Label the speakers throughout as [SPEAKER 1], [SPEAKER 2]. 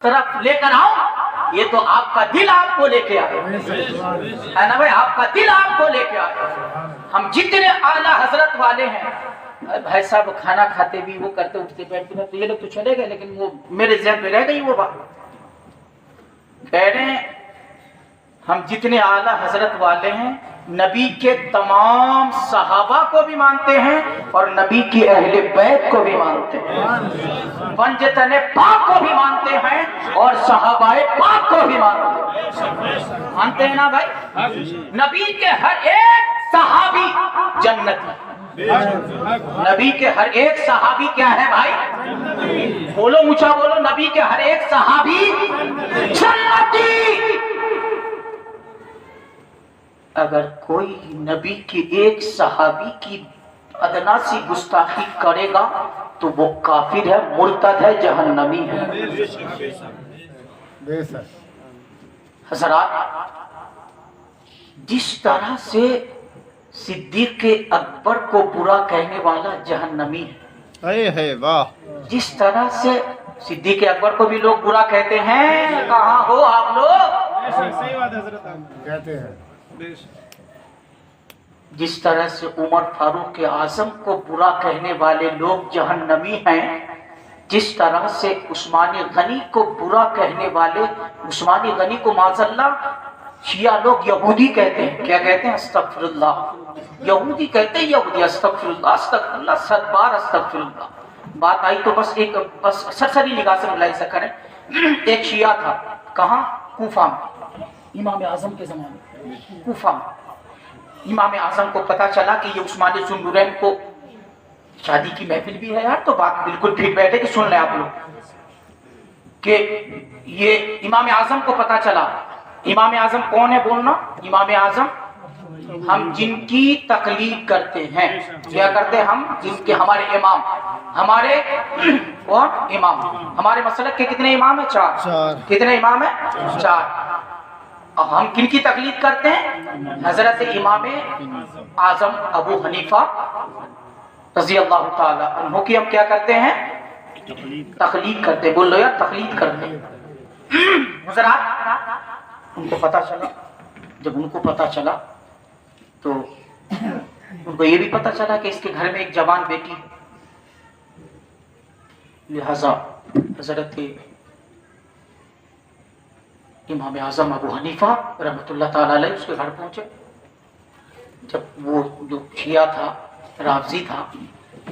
[SPEAKER 1] तरफ लेकर आओ, ये तो आपका दिल आपको लेके आए है ना भाई, आपका दिल आपको लेके आए। हम जितने आला हजरत वाले हैं भाई साहब, खाना खाते भी वो करते उठते बैठते, तो ये लोग तो चले गए, लेकिन वो मेरे ज़हन में रह गई वो बात। कह रहे हैं हम जितने आला हजरत वाले हैं, नबी के तमाम सहाबा को भी मानते हैं और नबी की अहले बैत को भी मानते हैं, पंजतने पाक को भी मानते हैं और सहाबाए पाक को भी मानते हैं ना भाई। नबी के हर एक सहाबी जन्नती, नबी के हर एक सहाबी क्या है भाई, बोलो ऊंचा बोलो, नबी के हर एक सहाबी जन्नती। अगर कोई नबी की एक सहाबी की अदना सी गुस्ताखी करेगा तो वो काफिर है, मुर्तद है, जहन्नमी है। हज़रात, जिस तरह से सिद्दीक़ अकबर को बुरा कहने वाला जहन्नमी है, वाह, जिस तरह से सिद्दीक़ अकबर को भी लोग बुरा कहते हैं, कहाँ हो आप लोग,
[SPEAKER 2] सही बात है हज़रत, कहते हैं।
[SPEAKER 1] जिस तरह से उमर फारूक आज़म को बुरा कहने वाले लोग जहन्नमी हैं, जिस तरह से उस्मानी गनी को बुरा कहने वाले, उस्मानी गनी को माज़अल्लाह शिया लोग यहूदी कहते हैं। क्या कहते हैं? अस्तगफिरुल्लाह। यहूदी कहते हैं यहूदी, अस्तगफिरुल्लाह अस्तगफिरुल्लाह, 7 बार अस्तगफिरुल्लाह। बात आई तो बस सरसरी निगाह से मिलाई से करें। एक शिया था, कहाँ? कूफा में, इमाम आज़म के ज़माने में, कूफा में। इमाम आज़म को पता चला कि ये उस्मानी ज़ुन्नुरैन को शादी की महफिल भी है यार, तो बात बिल्कुल ठीक बैठे कि सुन लें आप लोग, कि ये इमाम आज़म को पता चला। इमाम आज़म कौन है बोलना? इमाम आज़म हम जिनकी तकलीद करते हैं, क्या करते हैं हम? जिनके हमारे इमाम, हमारे और इमाम, हमारे मसलक के कितने इमाम है? 4। कितने इमाम है? 4। हम किनकी तकलीद करते हैं? हजरत इमाम आज़म अबू हनीफा रज़ी अल्लाह ताला अन्हु की हम क्या करते हैं? तकलीद करते हैं। बोल लो यार, तकलीद करते हैं। हज़रात, उनको पता चला, जब उनको पता चला तो उनको ये भी पता चला कि इसके घर में एक जवान बेटी, लिहाजा हजरत इमाम आज़म अबू हनीफा रहमतुल्लाह ताला अलैह उसके घर पहुंचे। जब वो जो शिया था, राफ़ज़ी था,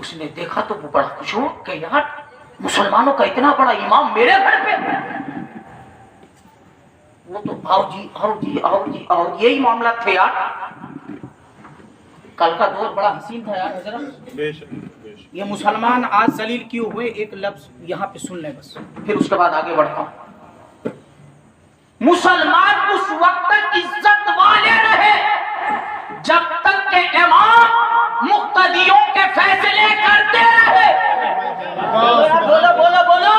[SPEAKER 1] उसने देखा तो वो बड़ा खुश हो कि यार मुसलमानों का इतना बड़ा इमाम मेरे घर पे। वो तो आओ जी आओ जी आओ जी आओ, यही मामला थे यार। कल का दौर बड़ा हसीन था यार हज़रत। ये मुसलमान आज जलील क्यों हुए, एक लफ्ज़ यहाँ पे सुन लें बस, फिर उसके बाद आगे बढ़ता हूँ। मुसलमान उस वक्त तक इज्जत वाले रहे जब तक के इमाम मुक्तदियों के फैसले करते रहे। बोलो बोलो बोलो।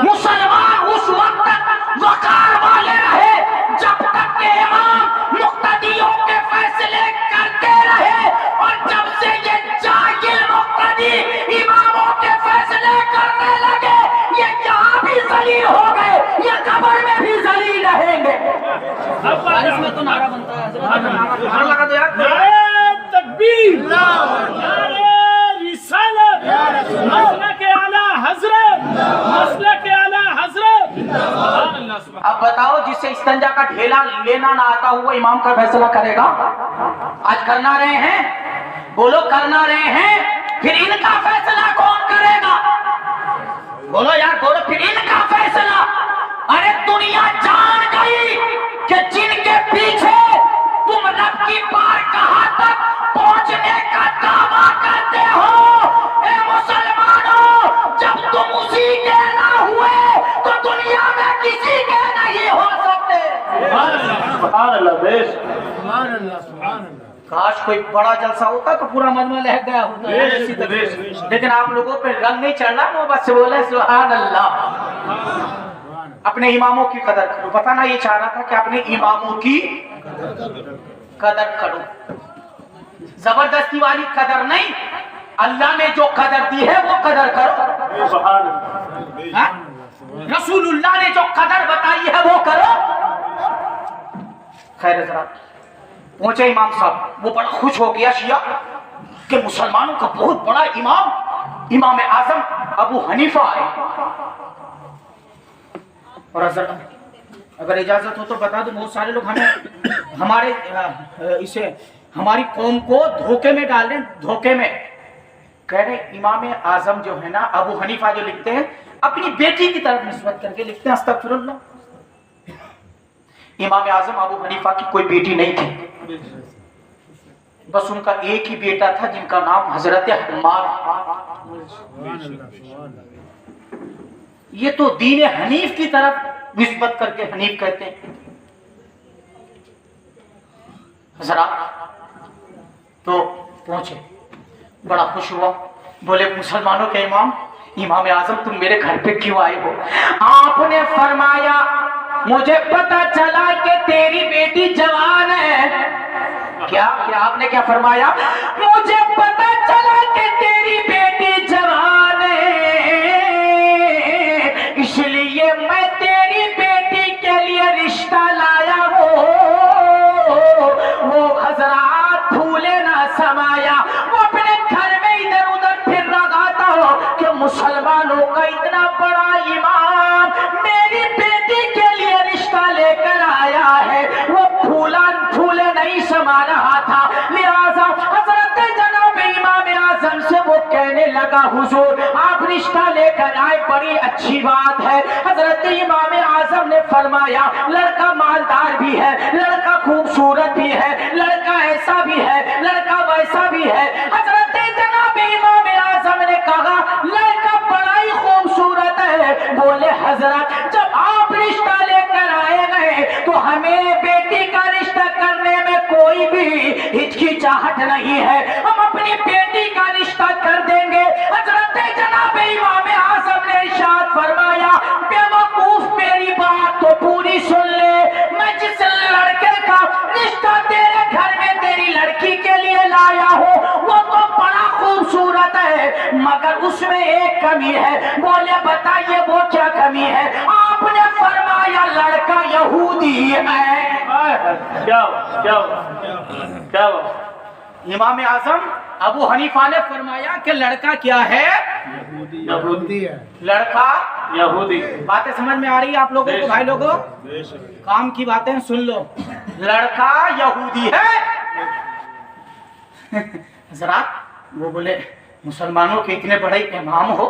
[SPEAKER 1] मुसलमान उस वक्त तक वकार वाले रहे जब तक के इमाम मुक्तदियों के फैसले करते रहे, और जब से ये जाहिल मुक्तदी इमामों के फैसले करने लगे, ये यहाँ भी जलील हो गए, ये कब्र में भी जलील रहेंगे। अब बारिश में तो नारा बनता है, नारा लगा दो यार।
[SPEAKER 2] नारे तकबीर, नारे रिसालत, मसलक आला हज़रत, मसलक आला हज़रत।
[SPEAKER 1] अब बताओ, जिससे इस्तंजा का ढेला लेना ना आता हुआ इमाम का फैसला करेगा? आज करना रहे हैं, बोलो करना रहे हैं, फिर इनका फैसला कौन करेगा? बोलो यार बोलो, फिर इनका फैसला। अरे दुनिया जान गई कि जिनके पीछे तुम रब की पार कहां तक पहुंचने का दावा करते हो, ए मुसलमानों, जब तुम उसी के ना हुए तो दुनिया में किसी के नहीं हो सकते। सुभान अल्लाह, बेश सुभान अल्लाह, सुभान अल्लाह। काश कोई बड़ा जलसा होता तो पूरा मजमा लहक गया होता, लेकिन आप लोगों पे रंग नहीं चढ़ना, वो बस बोले सुभान अल्लाह। अपने इमामों की कदर करो। बताना ये चाह रहा था कि अपने इमामों की कदर करो, जबरदस्ती वाली कदर नहीं, अल्लाह ने जो कदर दी है वो कदर करो। रसूल अल्लाह ने जो कदर बताई है वो करो। खैर हज़रात, पहुंचे इमाम साहब, वो बड़ा खुश हो गया शिया कि मुसलमानों का बहुत बड़ा इमाम आजम अबू हनीफा है। और हज़रत अगर इजाजत हो तो बता दो, बहुत सारे लोग हमारी कौम को धोखे में डाल रहे हैं, धोखे में कह रहे इमाम आजम जो है ना अबू हनीफा जो लिखते हैं अपनी बेटी की तरफ निस्बत करके लिखते हैं, अस्तगफिरुल्लाह। इमाम आजम अबू हनीफा की कोई बेटी नहीं थी, बस उनका एक ही बेटा था जिनका नाम हजरत हम्मार। ये तो दीन हनीफ की तरफ निस्बत करके हनीफ कहते हैं। हजरात तो पहुंचे, बड़ा खुश हुआ, बोले मुसलमानों के इमाम आजम तुम मेरे घर पे क्यों आए हो? आपने फरमाया मुझे पता चला कि तेरी बेटी जवान है। क्या आपने क्या फरमाया? मुझे पता चला कि तेरी बेटी जवान है, इसलिए मैं तेरी बेटी के लिए रिश्ता लाया हूँ। वो हजरात भूले ना समाया, वो अपने घर में इधर उधर फिर रहा था कि मुसलमानों का इतना बड़ा इमाम मेरी बेटी के लिए रिश्ता लेकर आया है, वो फूले नहीं समा रहा था। लिहाजा हजरत जनाब इमाम आजम से वो कहने लगा हुजूर आप रिश्ता लेकर आए, बड़ी अच्छी बात है। हजरत इमाम आजम ने फरमाया लड़का मालदार भी है, लड़का खूबसूरत भी है, लड़का ऐसा भी है, लड़का वैसा भी है। हजरत जनाब इमाम आजम ने कहा लड़का बड़ा ही खूबसूरत है। बोले हजरत जब आप रिश्ता लेकर आए गए तो हमें बेटी का रिश्ता करने में कोई भी हिचकिचाहट नहीं है, हम अपनी बेटी का रिश्ता कर देंगे। हजरत जनाब इमाम आजम ने इरशाद फरमाया बेवकूफ मेरी बात तो पूरी सुन ले, मैं जिस लड़के का रिश्ता तेरे घर में तेरी लड़की के लिए लाया हूँ वो तो बड़ा खूबसूरत है, मगर उसमें एक कमी है। बोले बताइए वो क्या कमी है? आपने फरमाया लड़का यहूदी है। क्या इमाम आजम अबू हनीफा ने फरमाया कि लड़का क्या है?
[SPEAKER 2] यहूदी है।
[SPEAKER 1] लड़का
[SPEAKER 2] यहूदी।
[SPEAKER 1] बातें समझ में आ रही है आप लोगों को? भाई लोगों काम की बातें सुन लो, लड़का यहूदी है। हज़रात वो बोले मुसलमानों के इतने बड़े इमाम हो,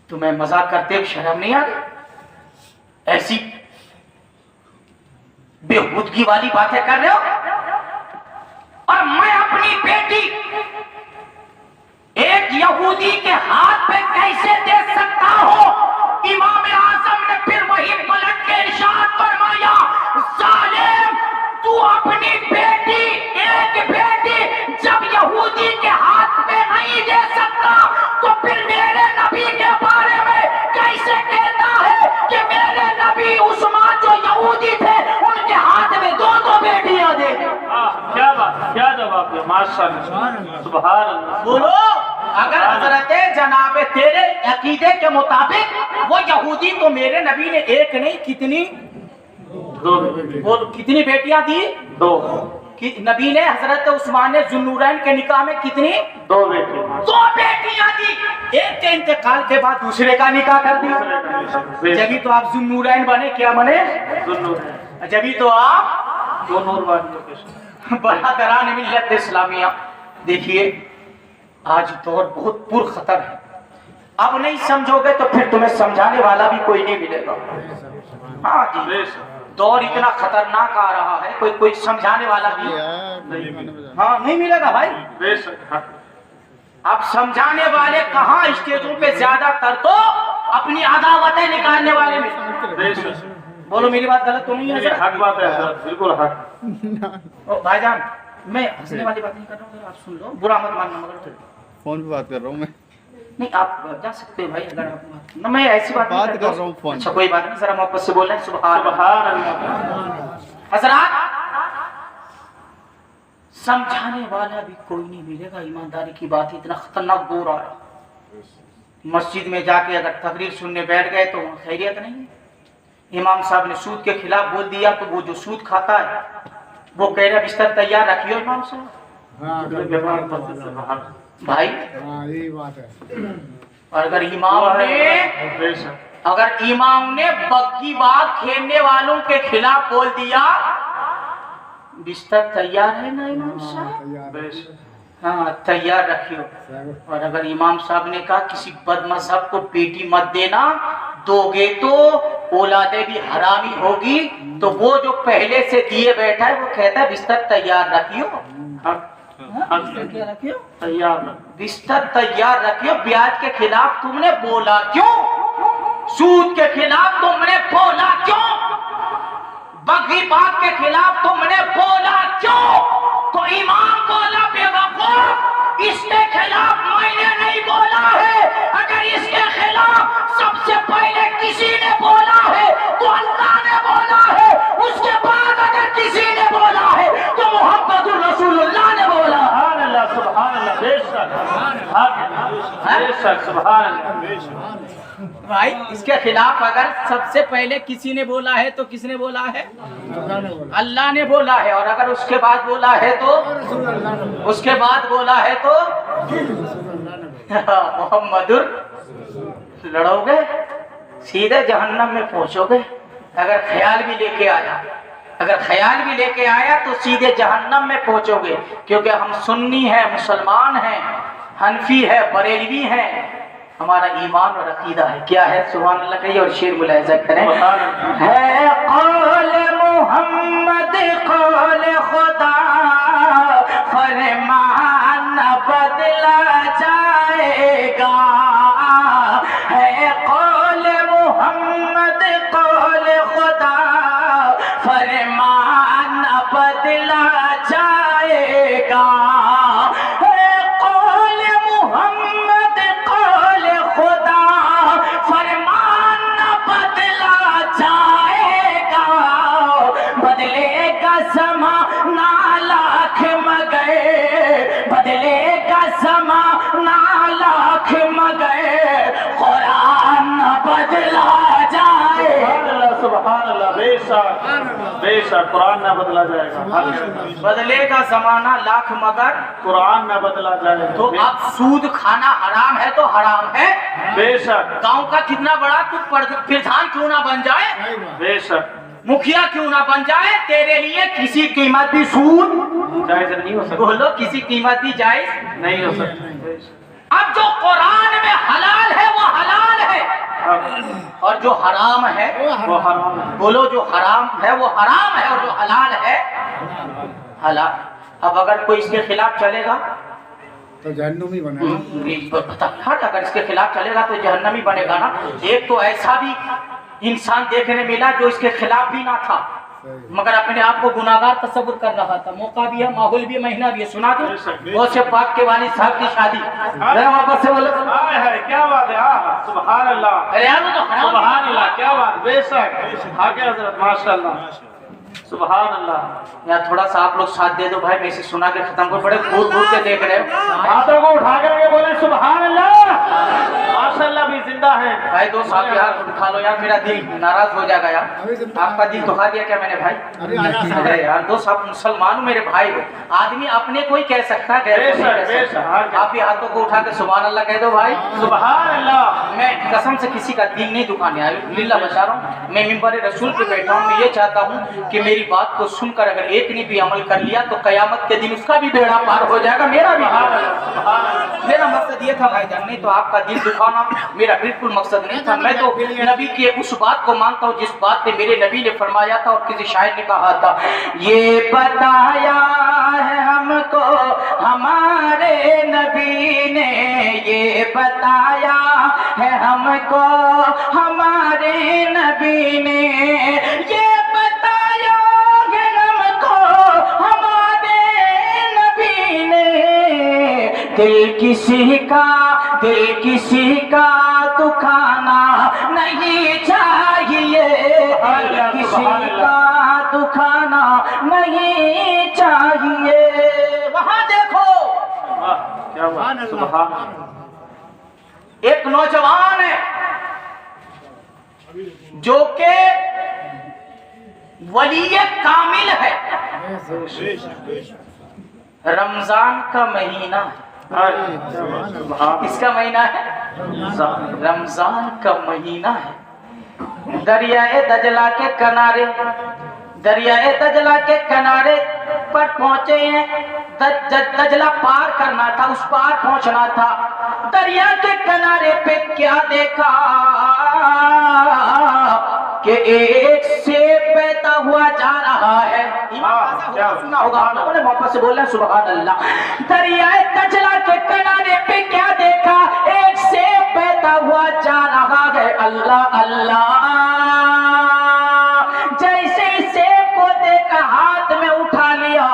[SPEAKER 1] तुम्हें मजाक करते हुए शर्म नहीं आ रही? ऐसी बेहूदगी वाली बातें कर रहे हो? और मैं अपनी बेटी एक यहूदी के हाथ पे कैसे दे सकता हूं? इमाम आजम ने फिर वही पलट के इरशाद फरमाया जालिम तू अपनी बेटी एक बेटी जब यहूदी के हाथ में नहीं दे सकता तो फिर मेरे नबी के बारे में कैसे कहता है कि मेरे नबी उस्मान जो यहूदी थे उनके हाथ में दो बेटियां दे?
[SPEAKER 2] क्या बात, क्या जवाब है, माशाअल्लाह, सुभान अल्लाह।
[SPEAKER 1] बोलो अगर हजरत जनाब तेरे अकीदे के मुताबिक वो यहूदी तो मेरे नबी ने एक नहीं कितनी
[SPEAKER 2] दो
[SPEAKER 1] बोल कितनी बेटियां दी?
[SPEAKER 2] दो।
[SPEAKER 1] नबी ने हजरत उस्मान ने जुन्नूरैन के निकाह में कितनी?
[SPEAKER 2] दो बेटियां।
[SPEAKER 1] दो बेटियां दी। एक के इंतकाल के बाद दूसरे का निकाह कर दिया। जभी तो आप जुन्नूरैन बने, क्या बने? जभी तो आप
[SPEAKER 2] दो नूर वाली
[SPEAKER 1] बरदरान मिल्लत इस्लामिया। देखिए आज दौर बहुत पुरखतर है, अब नहीं समझोगे तो फिर तुम्हें समझाने वाला भी कोई नहीं मिलेगा। हाँ जी, दौर इतना खतरनाक आ रहा है, कोई समझाने वाला भी हाँ नहीं मिलेगा भाई। अब समझाने वाले कहाँ, स्टेजों पे ज्यादातर तो अपनी अदावतें निकालने वाले में। बोलो मेरी बात गलत तो नहीं है?
[SPEAKER 2] हक बात है सर, बिल्कुल हक।
[SPEAKER 1] भाईजान मैं हंसने वाली बात नहीं कर रहा हूँ, आप सुन लो, बुरा मत मानना। मगर
[SPEAKER 3] फोन पे बात कर रहा हूँ मैं।
[SPEAKER 1] नहीं आप जा सकते हो भाई, अगर आप ना मैं ऐसी बात
[SPEAKER 3] कर रहा हूँ फोन।
[SPEAKER 1] अच्छा कोई बात नहीं, जरा मोहब्बत से बोल रहे हैं सुभान अल्लाह। हज़रात समझाने वाला भी कोई नहीं मिलेगा, ईमानदारी की बात, इतना खतरनाक दौर आ रहा। मस्जिद में जाके अगर तकरीर सुनने बैठ गए तो वहाँ खैरियत नहीं है। इमाम साहब ने सूद के खिलाफ बोल दिया तो वो जो सूद खाता है वो कह रहा बिस्तर तैयार रखियो इमाम साहब। भाई
[SPEAKER 4] यही बात है।
[SPEAKER 1] और अगर इमाम ने बग्गी बाग खेलने वालों के खिलाफ बोल दिया बिस्तर तैयार है ना इमाम साहब, हाँ तैयार रखियो। और अगर इमाम साहब ने कहा किसी बदमज़हब को बेटी मत देना, दोगे तो औलादे भी हरामी होगी, तो वो जो पहले से दिए बैठा है वो कहता है बिस्तर तैयार रखियो। क्या रखियो?
[SPEAKER 2] तैयार
[SPEAKER 1] बिस्तर तैयार रखियो। ब्याज के खिलाफ तुमने बोला क्यों? सूद के खिलाफ तुमने बोला क्यों? बग्गी बाग के खिलाफ तुमने बोला क्यों? तो इमाम बोला बेवकूफ, इसके खिलाफ मैंने नहीं बोला है। अगर इसके खिलाफ सबसे पहले किसी ने बोला है तो अल्लाह ने बोला है, उसके बाद अगर किसी ने बोला है तो मोहम्मदुर रसूलुल्लाह ने बोला।
[SPEAKER 2] सुभान अल्लाह, बेशक सुभान अल्लाह।
[SPEAKER 1] भाई इसके खिलाफ अगर सबसे पहले किसी ने बोला है तो किसने बोला है? अल्लाह ने बोला है। और अगर उसके बाद बोला है तो मोहम्मदुर लड़ोगे सीधे जहन्नम में पहुंचोगे। अगर ख्याल भी लेके आया तो सीधे जहन्नम में पहुंचोगे। क्योंकि हम सुन्नी हैं, मुसलमान हैं, हनफी है, बरेलवी हैं, हमारा ईमान और अकीदा है। क्या है? सुभान अल्लाह कहिए और शेर मुलाहिजा करें। है कौल मोहम्मद कौल खुदा, फरमान न बदला जाएगा। है कौल मोहम्मद कौल खुदा, फरमान न बदला जाएगा।
[SPEAKER 2] बेशक कुरान न बदला जाएगा।
[SPEAKER 1] बदलेगा जमाना लाख मगर
[SPEAKER 2] कुरान न बदला जाएगा।
[SPEAKER 1] तो अब सूद खाना हराम है तो हराम है।
[SPEAKER 2] बेशक
[SPEAKER 1] गांव का कितना बड़ा तू प्रधान क्यों ना बन जाए,
[SPEAKER 2] बेशक
[SPEAKER 1] मुखिया क्यों ना बन जाए, तेरे लिए किसी कीमत भी सूद
[SPEAKER 2] जायज नहीं हो सकता।
[SPEAKER 1] बोलो किसी कीमत भी जायज
[SPEAKER 2] नहीं हो सकता।
[SPEAKER 1] अब जो कुरान में हलाल है वो हलाल है और जो हराम है
[SPEAKER 2] वो हराम है।
[SPEAKER 1] बोलो जो हराम है वो हराम है और जो हलाल है हलाल। अब अगर कोई इसके खिलाफ चलेगा
[SPEAKER 4] तो जहन्नुमी बनेगा।
[SPEAKER 1] अगर इसके खिलाफ चलेगा तो जहन्नमी बनेगा ना। एक तो ऐसा भी इंसान देखने मिला जो इसके खिलाफ भी ना था मगर अपने आप को गुनाहगार तस्वुर कर रहा था। मौका भी है, माहौल भी है, महीना भी है। सुना दो गौसे पाक के वालिद साहब की शादी। वापस से बोलो
[SPEAKER 2] क्या बात है। सुभान अल्लाह,
[SPEAKER 1] अरे यार वो तो हराम।
[SPEAKER 2] सुभान अल्लाह, क्या बात। बेशक आगे हजरत माशाअल्लाह, सुभान अल्लाह।
[SPEAKER 1] यार थोड़ा सा आप लोग साथ दे दो भाई, मैं इसे सुना के खत्म कर। बड़े घूर घूर के देख रहे हो।
[SPEAKER 2] हाथों को उठा करके बोले सुभान अल्लाह। माशाअल्लाह भी जिंदा है
[SPEAKER 1] भाई। दो साथ यार उठा लो यार, मेरा दिल नाराज हो जाएगा यार। आपका दिल दुखा दिया क्या मैंने भाई? अरे यार दो साथ मुसलमान मेरे भाई हो। आदमी अपने को ही कह सकता है। आप भी हाथों को उठा के सुभान अल्लाह कह दो भाई।
[SPEAKER 2] सुभान अल्लाह।
[SPEAKER 1] मैं कसम से किसी का दिल नहीं दुखाने आया, लिल्लाह बता रहा हूँ। मैं मिंबर रसूल पे बैठा हूँ। मैं ये चाहता हूँ कि मेरी बात को सुनकर अगर एक ने भी अमल कर लिया तो कयामत के दिन उसका भी बेड़ा पार हो जाएगा, मेरा भी। मेरा मकसद ये था भाईजान, नहीं तो आपका दिल दुखाना मेरा बिल्कुल मकसद नहीं था। मैं तो नबी की उस बात को मानता हूँ जिस बात पे मेरे नबी ने फरमाया था और किसी शायर ने कहा था, ये बताया है हमको हमारे नबी ने, ये बताया है हमको हमारे नबी ने, ये बताया है हमको हमारे नबी ने। दिल किसी का दुखाना नहीं चाहिए, किसी का दुखाना नहीं चाहिए। वहां देखो
[SPEAKER 2] क्या बात। सुभान
[SPEAKER 1] ایک نوجوان ہے جو کہ ولی کامل ہے، رمضان کا مہینہ ہے، اس کا مہینہ ہے رمضان کا مہینہ ہے، دریائے دجلہ کے کنارے، دریائے دجلہ کے کنارے پر پہنچے ہیں، دجلہ پار کرنا تھا، اس پار پہنچنا تھا، دریا کے کنارے پہ کیا دیکھا کہ ایک سیب بہتا ہوا جا رہا ہے، سنا ہوگا آپ لوگوں نے، محبت سے بولنا سبحان اللہ، دریائے دجلہ کے کنارے پہ کیا دیکھا، ایک سیب بہتا ہوا جا رہا ہے، اللہ اللہ، جیسے سیب کو دیکھا ہاتھ میں اٹھا لیا،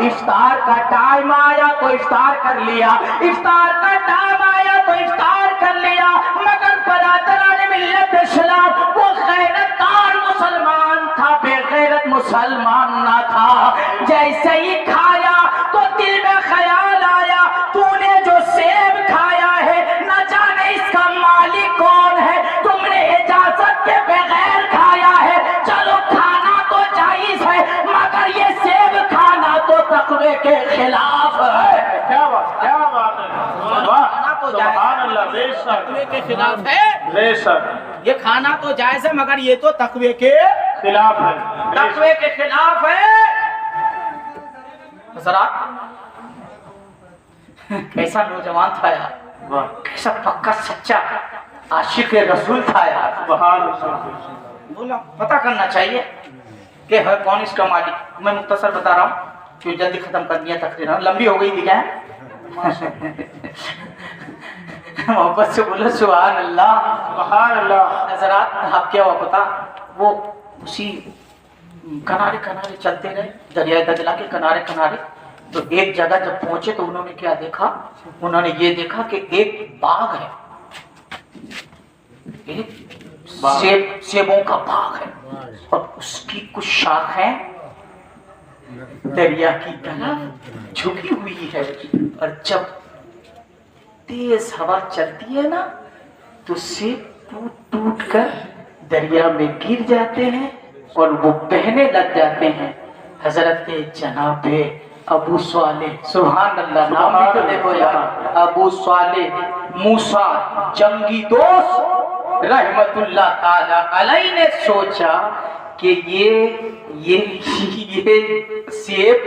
[SPEAKER 1] افطار کا ٹائم آیا تو افطار کر لیا، افطار کا ٹائم آیا تو افطار کر لیا، مگر برادران ملت اسلام وہ غیرت دار مسلمان تھا، بے غیرت مسلمان نہ تھا، جیسے ہی کھایا تو دل میں خیال آیا تو نے جو سیب کھایا ہے نہ جانے اس کا مالک کون ہے، تم نے اجازت کے بغیر کھایا ہے، چلو کھانا تو جائز ہے مگر یہ سیب کھانا تو تقوی کے خلاف ہے،
[SPEAKER 2] کیا بات ہے، سبحان اللہ، بے شک،
[SPEAKER 1] تقوی کے خلاف ہے،
[SPEAKER 2] بے شک،
[SPEAKER 1] یہ کھانا تو جائز ہے مگر یہ تو تقوی کے
[SPEAKER 2] خلاف ہے،
[SPEAKER 1] تقوی کے خلاف ہے۔ حضرات کیسا نوجوان تھا یار، کیسا پکا سچا عاشق رسول تھا یار،
[SPEAKER 2] سبحان اللہ،
[SPEAKER 1] بولا پتہ کرنا چاہیے کہ ہے کون اس کا مالک۔ میں مختصر بتا رہا ہوں کیوں جلدی ختم کر دیا، تقریر لمبی ہو گئی تھی کیا محبت سے بولو سبحان اللہ،
[SPEAKER 2] سبحان اللہ،
[SPEAKER 1] حضرات آپ کیا ہوا پتا، وہ اسی کنارے کنارے چلتے گئے، دریائے دجلہ کے کنارے کنارے، تو ایک جگہ جب پہنچے تو انہوں نے کیا دیکھا، انہوں نے یہ دیکھا کہ ایک باغ ہے، ایک سیبوں کا باغ ہے، اور اس کی کچھ شاخیں دریا کی طرف جھکی ہوئی ہے، اور جب تیز ہوا چلتی ہے نا تو سیب ٹوٹ ٹوٹ کر دریا میں گر جاتے ہیں اور وہ بہنے لگ جاتے ہیں۔ حضرت جناب ابو صالح، سبحان اللہ، نام بھی تو دیکھو یار، ابو صالح موسیٰ جنگی دوست رحمت اللہ تعالی علیہ نے سوچا کہ یہ سیب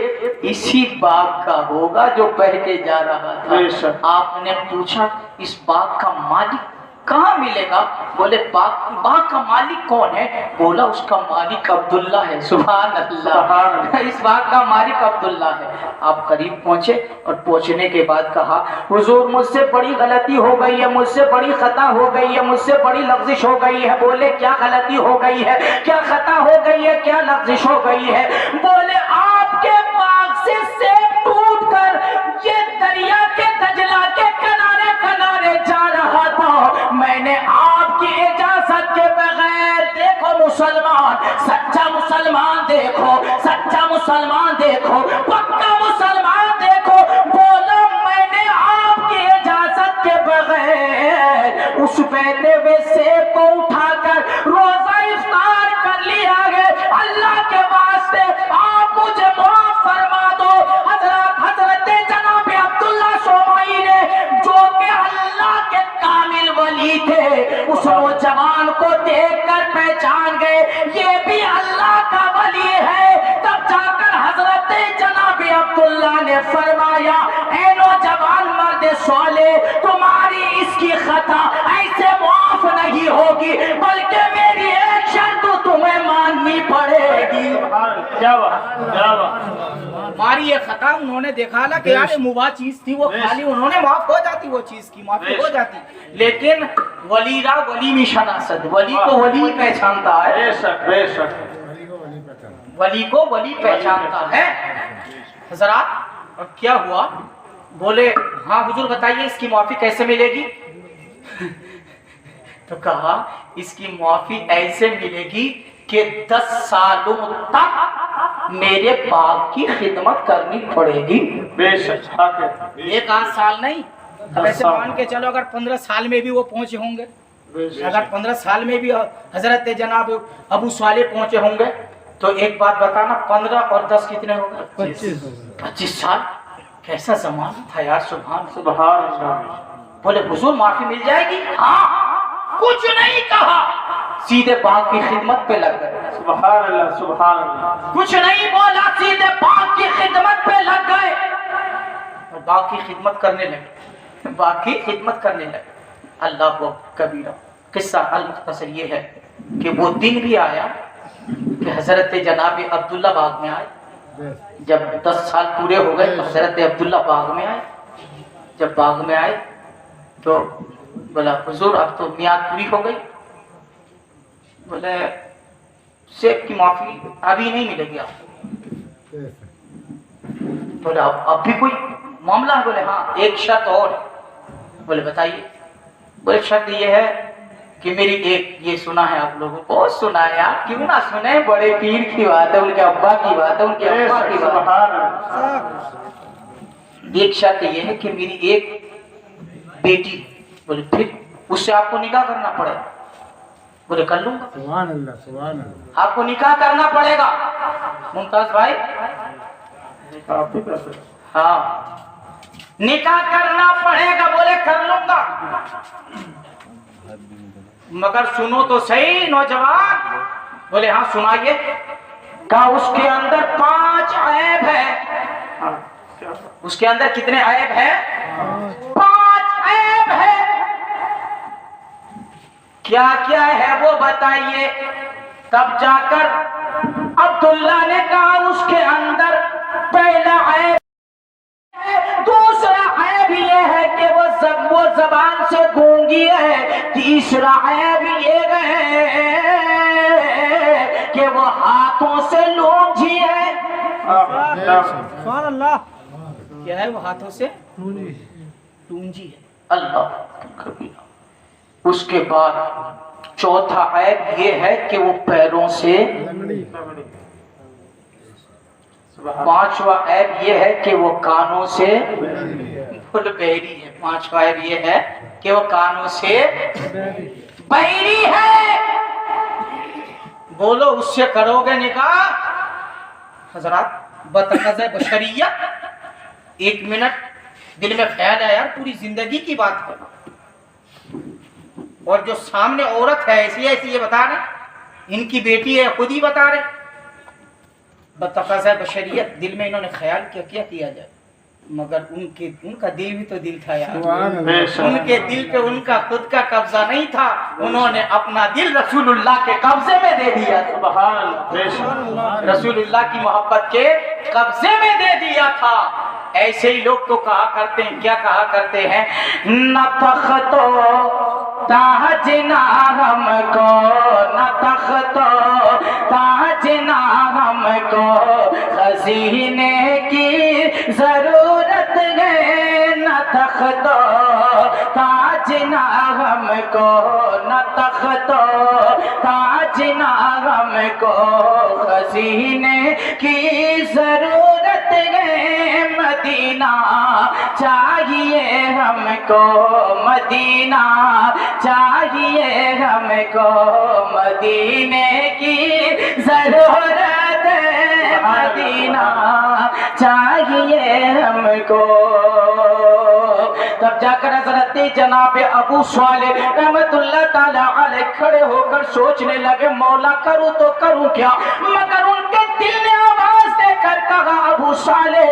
[SPEAKER 1] اسی باغ کا ہوگا جو بہ کے جا رہا تھا۔ آپ نے پوچھا اس باغ کا مالک کہاں ملے گا؟ بولے باغ کا مالک کون ہے؟ بولا اس کا مالک عبداللہ ہے، سبحان اللہ، اس باغ کا مالک عبداللہ ہے۔ آپ قریب پہنچے اور پہنچنے کے بعد کہا حضور مجھ سے بڑی غلطی ہو گئی ہے، مجھ سے بڑی خطا ہو گئی ہے، مجھ سے بڑی لغزش ہو گئی ہے۔ بولے کیا غلطی ہو گئی ہے، کیا خطا ہو گئی ہے، کیا لغزش ہو گئی ہے؟ بولے آپ کے باغ سے سیب ٹوٹ کر یہ دریا کے دجلہ کے کنارے کنارے جا رہا تھا، میں نے آپ کی اجازت کے بغیر، دیکھو مسلمان، سچا مسلمان دیکھو، سچا مسلمان دیکھو، پکا مسلمان دیکھو، بولا میں نے آپ کی اجازت کے بغیر اس بہتے ہوئے سیب کو اٹھا کر روزہ افطار کر لیا ہے، اللہ کے واسطے آپ مجھے معاف فرما دو۔ حضرت جناب عبداللہ شومائی نے، جو کہ اللہ کے کامل ولی تھے، اس نوجوان کو دیکھ کر پہچان گئے یہ بھی اللہ کا ولی ہے۔ تب جا کر حضرت جناب عبداللہ نے فرمایا اے نوجوان مرد صالح، تمہاری اس کی خطا ایسے معاف نہیں ہوگی بلکہ میری ایک شرط تمہیں ماننی پڑے گی۔
[SPEAKER 2] کیا بات، کیا بات،
[SPEAKER 1] ہماری یہ خطا انہوں نے دیکھا نا کہ یار مباح چیز تھی، وہ خالی انہوں نے معاف ہو جاتی، وہ چیز کی معافی ہو جاتی، لیکن ولی را ولی میں شناسد، ولی کو ولی پہچانتا ہے،
[SPEAKER 2] بے شک، بے شک،
[SPEAKER 1] ولی کو ولی پہچانتا ہے۔ حضرات اب کیا ہوا؟ بولے ہاں حضور بتائیے اس کی معافی کیسے ملے گی؟ تو کہا اس کی معافی ایسے ملے گی کہ 10 سالوں تک میرے باغ کی خدمت کرنی پڑے گی۔
[SPEAKER 2] بے شک، حق ہے،
[SPEAKER 1] ایک آدھ سال نہیں، अब ऐसे मान के चलो अगर 15 साल में भी वो पहुंचे होंगे, अगर 15 साल में भी हजरत जनाब अबू साले पहुंचे होंगे, तो एक बात बताना, 15 और 10 कितने हो गए? 25 साल। कैसा जमाना था यार, सुभान
[SPEAKER 2] सुभान अल्लाह।
[SPEAKER 1] बोले हुजूर माफी मिल जाएगी? हाँ, कुछ नहीं कहा, सीधे बाग की खिदमत पे लग गए।
[SPEAKER 2] सुभान अल्लाह, सुभान अल्लाह।
[SPEAKER 1] कुछ नहीं बोला, सीधे बाग की खिदमत पे लग गए और बाग की खिदमत करने लगे, बाग की खिदमत करने लगे। अल्लाह को कबीरा। किस्सा अल-मुख्तसर ये है कि वो दिन भी आया कि हजरत जनाब अब्दुल्ला बाग में आए। जब 10 साल पूरे हो गए तो हजरत अब्दुल्ला बाग में आए। जब बाग में आए तो बोला हुजूर अब तो मियाद पूरी हो गई। बोले शेख की माफी अभी नहीं मिलेगी आपको। बोले अब भी कोई मामला है? बोले हाँ, एक शर्त और है। बोले बताइए। बोले शर्त ये है कि मेरी एक, ये सुना है आप लोगों को, सुना है यार, क्यों ना सुने, बड़े पीर की बात है, उनके अब्बा की बात है, उनके अब्बा की बात है। एक शर्त ये है कि मेरी एक बेटी। बोले फिर? उससे आपको निकाह करना पड़ेगा। बोले कर लूंगा।
[SPEAKER 4] सुभान अल्लाह, सुभान अल्लाह।
[SPEAKER 1] आपको निकाह करना पड़ेगा मुमताज भाई। हाँ, निकाह करना पड़ेगा। बोले कर लूंगा, मगर सुनो तो सही नौजवान। बोले हाँ सुनाइए। कहा उसके अंदर 5 ऐब है। उसके अंदर कितने ऐब है? 5 ऐब है। क्या क्या है वो बताइए। तब जाकर अब्दुल्ला ने कहा उसके अंदर पहला ऐब, दूसरा ऐब ये है कि वो जबान से गूंगी है। तीसरा ऐब ये है कि वो हाथों से लूंझी है।
[SPEAKER 2] सुभान अल्लाह।
[SPEAKER 1] क्या है? वो हाथों से लूंझी है। अल्लाह। उसके बाद चौथा ऐब ये है कि वो पैरों से, पांचवा ऐब ये है कि वो कानों से फुल बहरी है। पांचवा ऐब ये है कि वो कानों से बहरी है। बोलो उससे करोगे निकाह? हजरात बतकज़े बशरिया, 1 मिनट दिल में ख्याल है यार, पूरी जिंदगी की बात है। और जो सामने औरत है ऐसी ऐसी, ये बता रहे इनकी बेटी है, खुद ही बता रहे। बतकज़े बशरियत, दिल में इन्होंने ख्याल किया क्या किया जाए, मगर उनका दिल भी तो दिल था यार। उनके दिल पे उनका खुद का कब्जा नहीं था, उन्होंने अपना दिल रसूलुल्लाह के कब्जे में दे दिया। रसूलुल्लाह की मोहब्बत के कब्जे में दे दिया था। ऐसे ही लोग तो कहा करते हैं, क्या कहा करते हैं? न तख्तो ताज ना हमको, न तख्तो ताज ना हमको, खजीने की जरूरत है। न तख्तो ताज ना हमको, न तख्तो ताज ना हमको, खजीने की जरूरत है। मदीना चाहिए हमको, मदीना चाहिए हमको, मदीने की जरूरत है। मदीना चाहिए हमको। तब जाकर हजरत जनाब अबू साले रहमतुल्लाह ताला अलैह खड़े होकर सोचने लगे, मौला करूं तो करूं क्या? मगर उनके दिल ने आवाज देकर कहा, अबू साले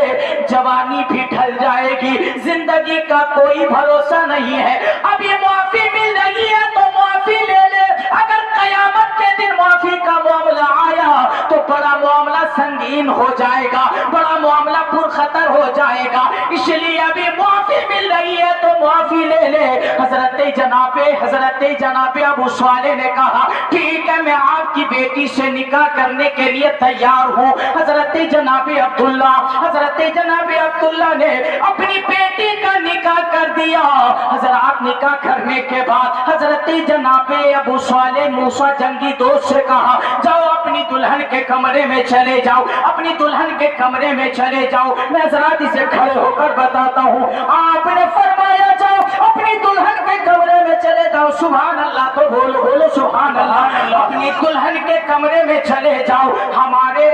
[SPEAKER 1] जवानी भी ढल जाएगी, जिंदगी का कोई भरोसा नहीं है। अब ये माफी मिल रही है तो माफी ले ले। अगर कयामत के दिन माफी का मामला आया तो बड़ा मामला संगीन हो जाएगा, बड़ा मामला पुरखतर हो जाएगा। इसलिए अभी माफी मिल रही है तो माफी ले ले। हजरत जनाबे अबू साले ने कहा, ठीक है मैं आपकी बेटी से निकाह करने के लिए तैयार हूँ। हजरत जनाबे अब्दुल्ला ने अपनी बेटी का निकाह कर दिया। हजरत निकाह करने के बाद हजरत जनाबे अबू साले मूसा जंगी दोस्त से कहा, जाओ अपनी दुल्हन के कमरे में चले जाओ, अपनी दुल्हन के कमरे में चले जाओ। मैं हजरत इसे खड़े होकर बताता हूँ। आपने फरमाया जाओ اپنی دلہن کے کمرے میں چلے جاؤ، سبحان اللہ تو بولو بولو سبحان اللہ، اپنی دلہن کے کمرے میں چلے جاؤ۔ ہمارے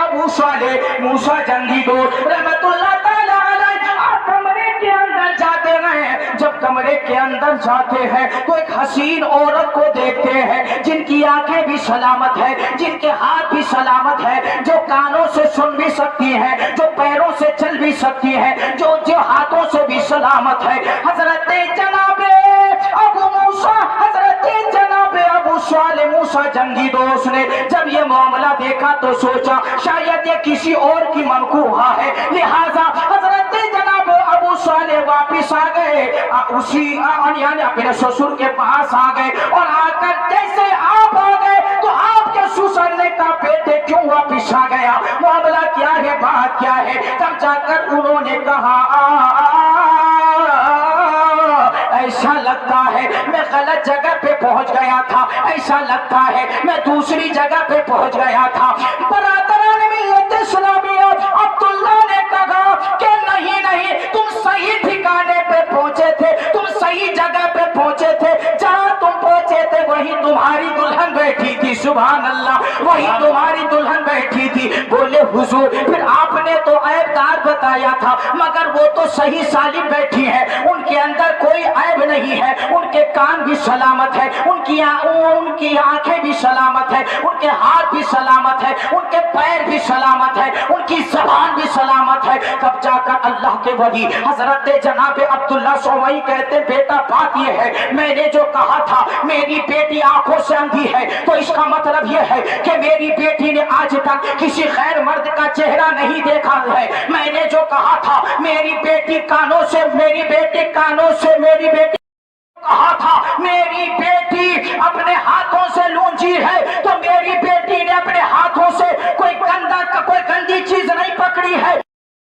[SPEAKER 1] ابو صالح موسیٰ جنگی دوست رحمت اللہ تعالیٰ علیہ آپ کمرے کے اندر جاتے ہیں، جب کمرے کے اندر جاتے ہیں تو ایک حسین عورت کو دیکھتے ہیں جن کی آنکھیں بھی سلامت ہے، جن کے ہاتھ بھی سلامت ہے، جو کانوں سے سن بھی سکتی ہے، جو پیروں سے چل بھی سکتی ہے، جو ہاتھوں سے بھی سلامت ہے۔ حضرت جناب ابو موسیٰ، حضرت جناب ابو صالح موسیٰ جنگی دوست نے جب یہ معاملہ دیکھا تو سوچا شاید یہ کسی اور کی منقوہ ہے، لہذا حضرت جناب ابو صالح واپس آ گئے، اسی یعنی اپنے سسر کے پاس آ گئے، اور آ کر جیسے آپ آ گئے تو آپ کے سسر نے کہا بیٹے کیوں واپس آ گیا، معاملہ کیا ہے، بات کیا ہے؟ تب جا کر انہوں نے کہا ایسا لگتا ہے میں غلط جگہ پہ پہنچ گیا تھا، ایسا لگتا ہے میں دوسری جگہ پہ پہنچ گیا تھا۔ برادران ملت اسلامیہ، عبداللہ نے کہا کہ نہیں تم صحیح ٹھکانے پہ پہنچے تھے، تم صحیح جگہ پہ پہنچے تھے، جہاں تم پہنچے تھے وہی تمہاری دلہن بیٹھی تھی، سبحان اللہ، وہی تمہاری دلہن بیٹھی تھی۔ بولے حضور پھر آپ نے تو عیب دار بتایا تھا، مگر وہ تو صحیح سالم بیٹھی ہے، ان کے اندر کوئی عیب نہیں ہے، ان کے کان بھی سلامت ہے، ان کی آنکھیں بھی سلامت ہے، ان کے ہاتھ بھی سلامت ہے، ان کے پیر بھی سلامت ہے، ان کی زبان بھی سلامت ہے۔ تب جا کر اللہ کے ولی حضرت جناب عبداللہ سوئی کہتے بیٹا بات یہ ہے میں نے جو کہا تھا میری بیٹی آنکھوں سے اندھی ہے، تو اس کا مطلب یہ ہے کہ میری بیٹی نے آج تک کسی غیر مرد کا چہرہ نہیں دیکھا ہے۔ میں نے جو کہا تھا میری بیٹی کانوں سے کہا تھا میری بیٹی اب